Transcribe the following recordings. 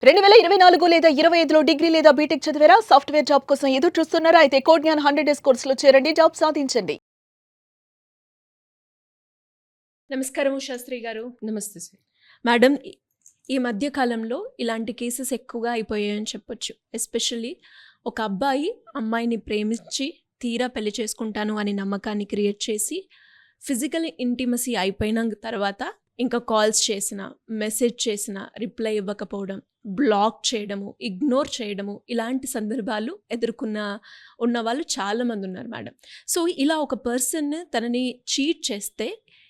2024 లేదా 25లో డిగ్రీ లేదా బీటెక్ చదివారా? సాఫ్ట్‌వేర్ జాబ్ కోసం ఎదురు చూస్తున్నారా? అయితే కోడ్ జ్ఞాన్ 100 డేస్ కోర్సులో చేరండి. జాబ్ సాధించండి. నమస్కారం శాస్త్రి గారు. నమస్తే సార్. మేడం, ఈ మధ్య కాలంలో ఇలాంటి కేసెస్ ఎక్కువగా అయిపోయాయని చెప్పొచ్చు. ఎస్పెషల్లీ ఒక అబ్బాయి అమ్మాయిని ప్రేమించి తీరా పెళ్లి చేసుకుంటాను అని నమ్మకాన్ని క్రియేట్ చేసి ఫిజికల్ ఇంటిమసీ అయిపోయిన తర్వాత ఇంకా కాల్స్ చేసిన, మెసేజ్ చేసిన రిప్లై ఇవ్వకపోవడం, బ్లాక్ చేయడము, ఇగ్నోర్ చేయడము, ఇలాంటి సందర్భాలు ఉన్న వాళ్ళు చాలామంది ఉన్నారు మేడం. సో ఇలా ఒక పర్సన్ తనని చీట్ చేస్తే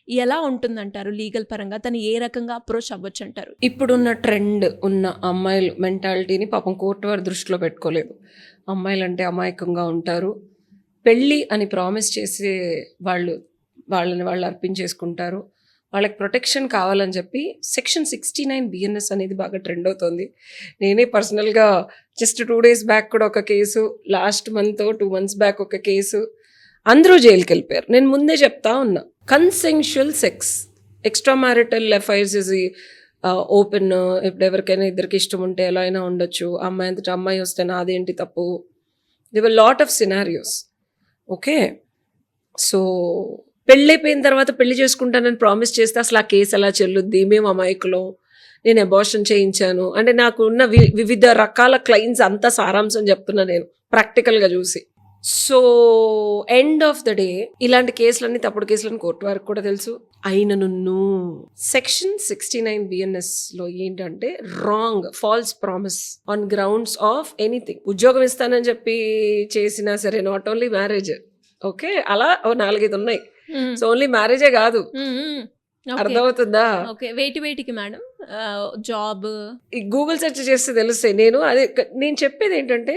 ఎలా ఉంటుందంటారు? లీగల్ పరంగా తను ఏ రకంగా అప్రోచ్ అవ్వచ్చు అంటారు? ఇప్పుడున్న ట్రెండ్ ఉన్న అమ్మాయిలు మెంటాలిటీని పాపం కోర్టు వారు దృష్టిలో పెట్టుకోలేదు. అమ్మాయిలు అంటే అమాయకంగా ఉంటారు, పెళ్ళి అని ప్రామిస్ చేసే వాళ్ళని వాళ్ళు అర్పించేసుకుంటారు, వాళ్ళకి ప్రొటెక్షన్ కావాలని చెప్పి సెక్షన్ 69 బిఎన్ఎస్ అనేది బాగా ట్రెండ్ అవుతుంది. నేనే పర్సనల్గా జస్ట్ 2 days బ్యాక్ కూడా ఒక case, last month 2 months back ఒక కేసు, అందరూ జైలుకి వెళ్ళిపోయారు. నేను ముందే చెప్తా ఉన్నా, consensual sex, extra marital affairs is open. ఇప్పుడు ఎవరికైనా ఇద్దరికి ఇష్టం ఉంటే ఎలా అయినా ఉండొచ్చు. అమ్మాయి అంతటా అమ్మాయి వస్తే నాదేంటి తప్పు? There were lot of scenarios. Okay, so పెళ్ళైపోయిన తర్వాత పెళ్లి చేసుకుంటానని ప్రామిస్ చేస్తే అసలు ఆ కేసు ఎలా చెల్లుద్ది? మేము అమాయకులం, నేను అబార్షన్ చేయించాను అంటే నాకు ఉన్న వివిధ రకాల క్లైమ్స్ అంతా సారాంశం చెప్తున్నా నేను ప్రాక్టికల్గా చూసి. So end of the day ఇలాంటి కేసులన్నీ తప్పుడు కేసులని కోర్టు వారికి కూడా తెలుసు. అయినను సెక్షన్ 69 బిఎన్ఎస్లో ఏంటంటే wrong, falls promise on grounds of anything. ఉద్యోగం ఇస్తానని చెప్పి చేసినా సరే, నాట్ ఓన్లీ మ్యారేజ్, ఓకే, అలా 4-5 ఉన్నాయి. సో ఓన్లీ మ్యారేజే కాదు, అర్థమవుతుందా? వేటికి మేడం జాబ్ గూగుల్ సెర్చ్ చేస్తే తెలుస్తాయి. నేను చెప్పేది ఏంటంటే,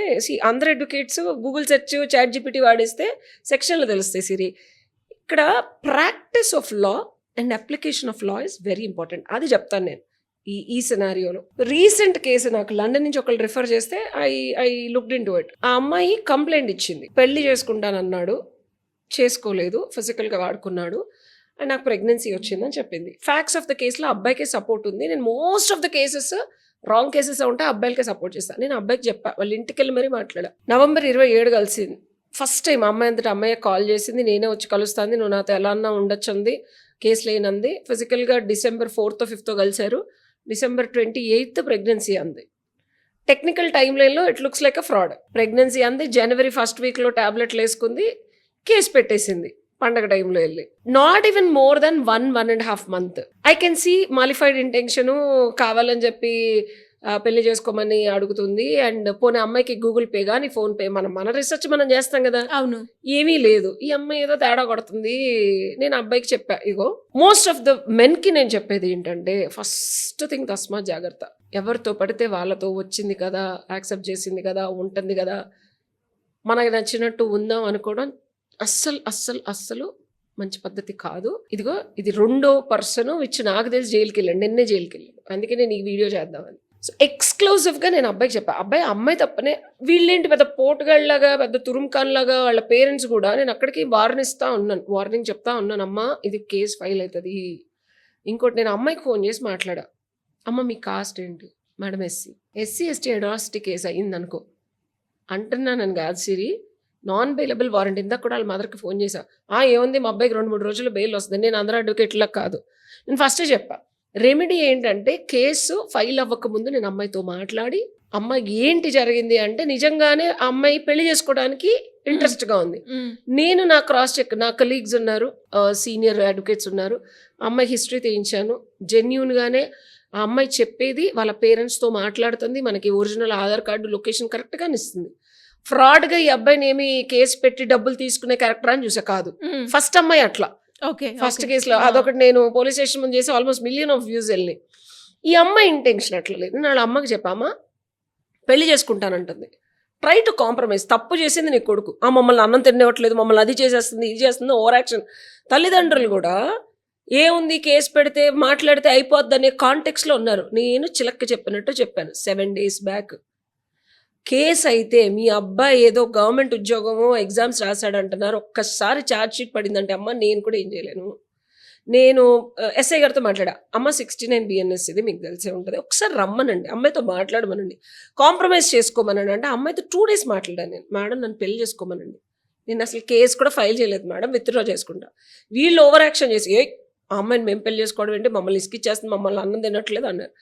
అందరు advocates google search, chat GPT వాడేస్తే సెక్షన్లు తెలుస్తాయి సిరి. ఇక్కడ practice of law and application of law is very important. అది చెప్తాను నేను ఈ సినారియోలో. రీసెంట్ కేసు నాకు లండన్ నుంచి ఒకళ్ళు రిఫర్ చేస్తే I looked into it. ఆ అమ్మాయి కంప్లైంట్ ఇచ్చింది, పెళ్లి చేసుకుంటానన్నాడు, చేసుకోలేదు, ఫిజికల్గా వాడుకున్నాడు అండ్ నాకు ప్రెగ్నెన్సీ వచ్చిందని చెప్పింది. ఫ్యాక్ట్స్ ఆఫ్ ద కేసులో అబ్బాయికే సపోర్ట్ ఉంది. నేను most of the cases wrong cases ఉంటే అబ్బాయిలకే సపోర్ట్ చేస్తాను. నేను అబ్బాయికి చెప్పా, వాళ్ళ ఇంటికి వెళ్ళి మరీ మాట్లాడా. November 27 కలిసింది ఫస్ట్ టైం. అమ్మాయి అంతటా అమ్మాయి కాల్ చేసింది, నేనే వచ్చి కలుస్తాను, నువ్వు నాతో ఎలా అన్నా ఉండొచ్చు అంది, కేసు లేనంది. ఫిజికల్గా December 4th or 5th కలిశారు. December 28th ప్రెగ్నెన్సీ అంది. టెక్నికల్ టైం లైన్లో it looks like a fraud. Pregnancy అంది, January 1st weekలో టాబ్లెట్లు వేసుకుంది, కేసు పెట్టేసింది పండగ టైంలో వెళ్ళి. Not even more than 1.5 months. I can see malafide intention, కావాలని చెప్పి పెళ్లి చేసుకోమని అడుగుతుంది. అండ్ పోనీ అమ్మాయికి గూగుల్ పే కానీ ఫోన్ పే, మన రీసెర్చ్ మనం చేస్తాం కదా. అవును, ఏమీ లేదు, ఈ అమ్మాయి ఏదో తేడా కొడుతుంది. నేను అబ్బాయికి చెప్పా, ఇగో మోస్ట్ ఆఫ్ ద మెన్కి నేను చెప్పేది ఏంటంటే, ఫస్ట్ థింగ్ తస్మా జాగ్రత్త. ఎవరితో పడితే వాళ్ళతో వచ్చింది కదా, యాక్సెప్ట్ చేసింది కదా, ఉంటుంది కదా, మనకి నచ్చినట్టు ఉందాం అనుకోవడం అస్సలు మంచి పద్ధతి కాదు. ఇదిగో ఇది 2వ పర్సన్ విచ్ నాకు తెలిసి జైలుకి వెళ్ళాడు, నిన్నే జైలుకి వెళ్ళాడు. అందుకే నేను ఈ వీడియో చేద్దామని. సో ఎక్స్క్లూజివ్గా నేను అబ్బాయికి చెప్పా, అమ్మాయి తప్పనే, వీళ్ళేంటి పెద్ద పోటుగాళ్ళలాగా, పెద్ద తురుంకాన్లాగా, వాళ్ళ పేరెంట్స్ కూడా. నేను అక్కడికి వార్నింగ్ చెప్తా ఉన్నాను, అమ్మ ఇది కేసు ఫైల్ అవుతుంది. ఇంకోటి, నేను అమ్మాయికి ఫోన్ చేసి మాట్లాడా, అమ్మ మీ కాస్ట్ ఏంటి? మేడం ఎస్సీ అట్రాసిటీ కేసు అయ్యింది అనుకో అంటున్నాను కాదు సిరి, నాన్ బెయిలబుల్ వారెంట్. ఇందాక కూడా వాళ్ళ మదర్కి ఫోన్ చేశా, ఏముంది మా అబ్బాయికి 2-3 రోజుల్లో బెయిల్ వస్తుంది. నేను అందరూ అడ్వకేట్లా కాదు, నేను ఫస్టే చెప్పా. రెమెడీ ఏంటంటే, కేసు ఫైల్ అవ్వకముందు నేను అమ్మాయితో మాట్లాడి, అమ్మాయి ఏంటి జరిగింది అంటే, నిజంగానే ఆ అమ్మాయి పెళ్లి చేసుకోవడానికి ఇంట్రెస్ట్గా ఉంది. నేను నా క్రాస్ చెక్, నా కలీగ్స్ ఉన్నారు, సీనియర్ అడ్వకేట్స్ ఉన్నారు, అమ్మాయి హిస్టరీ తీయించాను. జెన్యూన్గానే ఆ అమ్మాయి చెప్పేది, వాళ్ళ పేరెంట్స్తో మాట్లాడుతుంది, మనకి ఒరిజినల్ ఆధార్ కార్డు లొకేషన్ కరెక్ట్గానే ఇస్తుంది. ఫ్రాడ్గా ఈ అబ్బాయిని ఏమి కేసు పెట్టి డబ్బులు తీసుకునే క్యారెక్టర్ అని చూసా కాదు. ఫస్ట్ అమ్మాయి అట్లా, ఫస్ట్ కేసులో అదొకటి నేను పోలీస్ స్టేషన్ ముందు చేసి ఆల్మోస్ట్ 1 million views వెళ్ళినాయి. ఈ అమ్మాయి ఇంటెన్షన్ అట్లా లేదు. నేను వాళ్ళ అమ్మకి చెప్పామా, పెళ్లి చేసుకుంటానంటుంది, ట్రై టు కాంప్రమైజ్. తప్పు చేసింది నీ కొడుకు, మమ్మల్ని అన్నం తినేవట్లేదు, మమ్మల్ని అది చేసేస్తుంది, ఇది చేస్తుంది, ఓవర్ యాక్షన్. తల్లిదండ్రులు కూడా ఏముంది కేసు పెడితే మాట్లాడితే అయిపోద్ది అనే కాంటెక్స్లో ఉన్నారు. నేను చిలక్క చెప్పినట్టు చెప్పాను 7 days బ్యాక్. కేసు అయితే మీ అబ్బాయి ఏదో గవర్నమెంట్ ఉద్యోగమో ఎగ్జామ్స్ రాశాడంటున్నారు, ఒక్కసారి ఛార్జ్ షీట్ పడిందంటే అమ్మ నేను కూడా ఏం చేయలేను. నేను ఎస్ఐ గారితో మాట్లాడా, అమ్మ 69 బిఎన్ఎస్ ఇది మీకు తెలిసే ఉంటుంది, ఒకసారి రమ్మనండి, అమ్మాయితో మాట్లాడమనండి, కాంప్రమైజ్ చేసుకోమనండి అంటే అమ్మాయితో 2 days మాట్లాడాను నేను. మేడం నన్ను పెళ్లి చేసుకోమనండి, నేను అసలు కేసు కూడా ఫైల్ చేయలేదు మేడం, విత్డ్రా చేసుకుంటా. వీళ్ళు ఓవర్ యాక్షన్ చేసి ఆ అమ్మాయిని మేము పెళ్లి చేసుకోవడం ఏంటి, మమ్మల్ని ఇసుకిచ్చేస్తుంది, మమ్మల్ని అన్నం తినట్లేదు అన్నారు.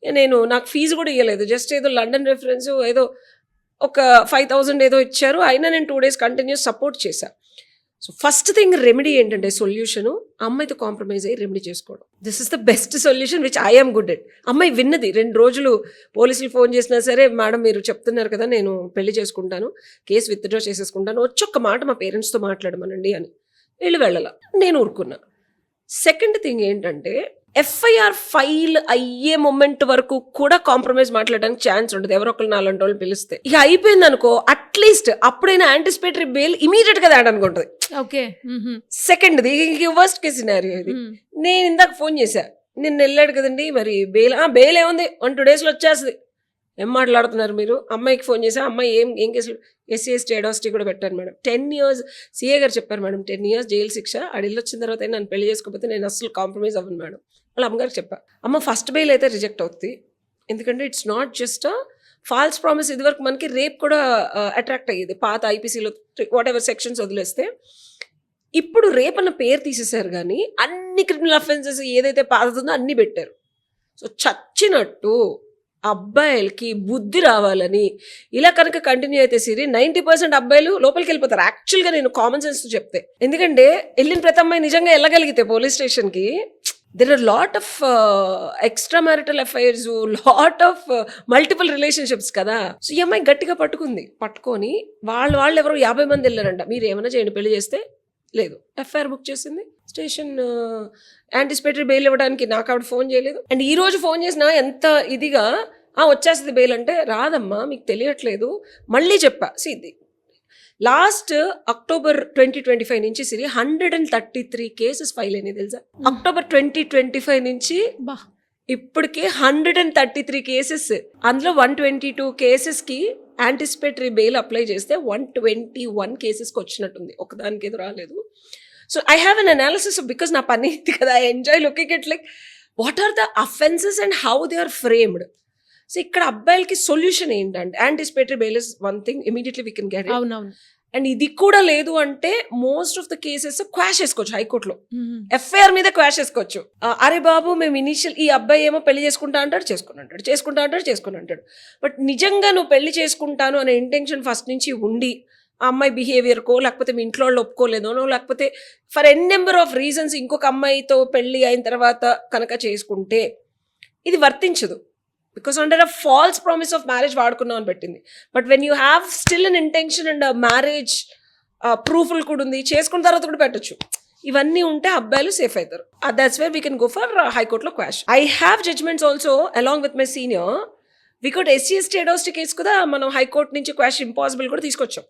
నేను నాకు ఫీజు కూడా ఇవ్వలేదు, జస్ట్ ఏదో లండన్ రెఫరెన్స్ ఏదో ఒక 5,000 ఏదో ఇచ్చారు, అయినా నేను 2 days కంటిన్యూస్ సపోర్ట్ చేశాను. సో ఫస్ట్ థింగ్ రెమెడీ ఏంటంటే సొల్యూషన్ అమ్మాయితో కాంప్రమైజ్ అయ్యి రెమెడీ చేసుకోవడం. This is the best solution which I'm good at. అమ్మాయి విన్నది, 2 రోజులు పోలీసులు ఫోన్ చేసినా సరే, మేడం మీరు చెప్తున్నారు కదా నేను పెళ్లి చేసుకుంటాను, కేసు విత్డ్రా చేసేసుకుంటాను, వచ్చి ఒక్క మాట మా పేరెంట్స్తో మాట్లాడమనండి అని. వీళ్ళు వెళ్ళాల, నేను ఊరుకున్నా. సెకండ్ థింగ్ ఏంటంటే ఎఫ్ఐఆర్ ఫైల్ అయ్యే మూమెంట్ వరకు కూడా కాంప్రమైజ్ మాట్లాడడానికి ఛాన్స్ ఉంటుంది, ఎవరో ఒకరు 4 రోజులు పిలిస్తే. ఇక అయిపోయింది అనుకో, అట్లీస్ట్ అప్పుడైనా యాంటిసిపేటరీ బెయిల్ ఇమీడియట్ గా తేడానికి ఉంటుంది. ఓకే. సెకండ్ది వర్స్ట్ కేస్ సినారియో ఇది. నేను ఇందాక ఫోన్ చేశా, నిన్న వెళ్ళాడు కదండి మరి బెయిల్ ఏముంది 1-2 days వచ్చేస్తుంది, ఏం మాట్లాడుతున్నారు మీరు. అమ్మాయికి ఫోన్ చేశా, అమ్మాయి ఏం కేసులు, SC ST అట్రాసిటీ కూడా పెట్టాను మేడం, 10 years CA గారు చెప్పారు మేడం 10 years జైలు శిక్ష, అడిల్లు వచ్చిన తర్వాత నన్ను పెళ్లి చేసుకోకపోతే నేను అసలు కాంప్రమైజ్ అవ్వను మేడం. వాళ్ళ అమ్మగారికి చెప్పా, అమ్మ ఫస్ట్ బెయిల్ అయితే రిజెక్ట్ అవుతుంది, ఎందుకంటే it's not just falls promise. ఇదివరకు మనకి రేప్ కూడా అట్రాక్ట్ అయ్యేది పాత IPCలో వాట్ ఎవర్ సెక్షన్స్ వదిలేస్తే. ఇప్పుడు రేప్ అన్న పేరు తీసేశారు కానీ అన్ని క్రిమినల్ అఫెన్సెస్ ఏదైతే పాతుందో అన్ని పెట్టారు. సో చచ్చినట్టు అబ్బాయిలకి బుద్ధి రావాలని ఇలా కనుక కంటిన్యూ అయితే సిరి 90% అబ్బాయిలు లోపలికి వెళ్ళిపోతారు. యాక్చువల్గా నేను కామన్ సెన్స్ చెప్తే, ఎందుకంటే వెళ్ళిన ప్రతి అమ్మాయి నిజంగా వెళ్ళగలిగితే పోలీస్ స్టేషన్కి, there are lot of extramarital affairs, lot of multiple relationships కదా. సో ఈ అమ్మాయి గట్టిగా పట్టుకొని వాళ్ళు ఎవరో 50 మంది వెళ్ళారంట, మీరు ఏమైనా చేయండి పెళ్లి చేస్తే, లేదు ఎఫ్ఐఆర్ బుక్ చేసింది, స్టేషన్ యాంటిసిపేటరీ బెయిల్ ఇవ్వడానికి నాకు ఆవిడ ఫోన్ చేయలేదు. అండ్ ఈ రోజు ఫోన్ చేసినా ఎంత ఇదిగా వచ్చేస్తుంది బెయిల్ అంటే, రాదమ్మా మీకు తెలియట్లేదు, మళ్ళీ చెప్పా. ఇది లాస్ట్ October 2025 నుంచి సిరి 133 కేసెస్ ఫైల్ అయినాయి తెలుసా. October 2025 నుంచి ఇప్పటికే 133 కేసెస్, అందులో 122 కేసెస్కి యాంటిసిపేటరీ బెయిల్ అప్లై చేస్తే 121 కేసెస్కి వచ్చినట్టుంది, ఒకదానికి ఏదో రాలేదు. So I have an analysis because నా పని ఇది కదా, I enjoy looking it like what are the offences and how they are framed. So ఇక్కడ అబ్బాయిలకి సొల్యూషన్ ఏంటంటే anticipatory bail is one thing, immediately we can get it. అవునవును. And ఇది కూడా లేదు అంటే most of the cases quash చేసుకోవచ్చు హైకోర్టులో, ఎఫ్ఐఆర్ మీద క్వాష్ చేసుకోవచ్చు. అరే బాబు మేము ఇనిషియల్ ఈ అబ్బాయి ఏమో పెళ్లి చేసుకుంటా అంటాడు, చేసుకుని అంటాడు. బట్ నిజంగా నువ్వు పెళ్లి చేసుకుంటాను అనే ఇంటెన్షన్ ఫస్ట్ నుంచి ఉండి ఆ అమ్మాయి బిహేవియర్కో లేకపోతే మీ ఇంట్లో వాళ్ళు ఒప్పుకోలేదోనో లేకపోతే for n number of reasons ఇంకొక అమ్మాయితో పెళ్లి అయిన తర్వాత కనుక చేసుకుంటే ఇది వర్తించదు. Because under a false promise of marriage వాడుకున్నాం అని పెట్టింది. But when you have still an intention and marriage ప్రూఫ్లు కూడా ఉంది, చేసుకున్న తర్వాత కూడా పెట్టచ్చు, ఇవన్నీ ఉంటే అబ్బాయిలు సేఫ్ అవుతారు. That's where we can go for హైకోర్టులో quash. I have judgments also along with my senior. Because SC ST atrocity case కూడా మనం హైకోర్టు నుంచి క్వాష్ ఇంపాసిబుల్ కూడా తీసుకొచ్చాం.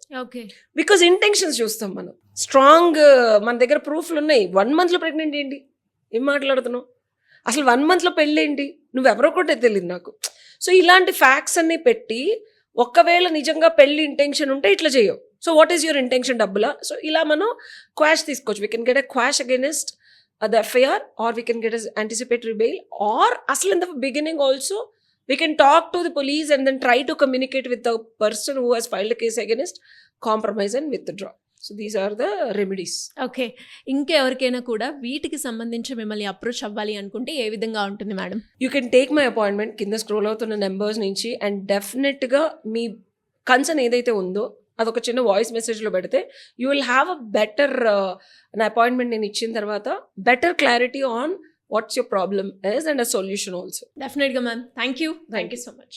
బికాస్ ఇంటెన్షన్స్ చూస్తాం మనం, స్ట్రాంగ్ మన దగ్గర ప్రూఫ్లు ఉన్నాయి. 1 month ప్రెగ్నెంట్ ఏంటి, ఏం మాట్లాడుతున్నావు, అసలు 1 month పెళ్ళి ఏంటి, నువ్వెవరో కూడా తెలియదు నాకు. సో ఇలాంటి ఫ్యాక్ట్స్ అన్ని పెట్టి ఒకవేళ నిజంగా పెళ్లి ఇంటెన్షన్ ఉంటే ఇట్లా చేయవు. So what is your intention, డబ్బులా? సో ఇలా మనం క్వాష్ తీసుకోవచ్చు. We can get a quash against the FIR or we can get a anticipatory bail, or అసలు in the beginning also we can talk to the police and then try to communicate with the person who has filed a case against, compromise and withdraw. So these are the remedies. Okay. ఇంకెవరికైనా కూడా వీటికి సంబంధించి మిమ్మల్ని approach అవ్వాలి అనుకుంటే ఏ విధంగా ఉంటుంది madam? You can take my appointment కింద స్క్రోల్ అవుతున్న నెంబర్స్ నుంచి, అండ్ డెఫినెట్గా మీ కన్సర్న్ ఏదైతే ఉందో అదొక చిన్న వాయిస్ మెసేజ్లో పెడితే you will have a better నా అపాయింట్మెంట్ నేను ఇచ్చిన తర్వాత better clarity on what's your problem is and a solution also. Definitely, ma'am. Thank you so much.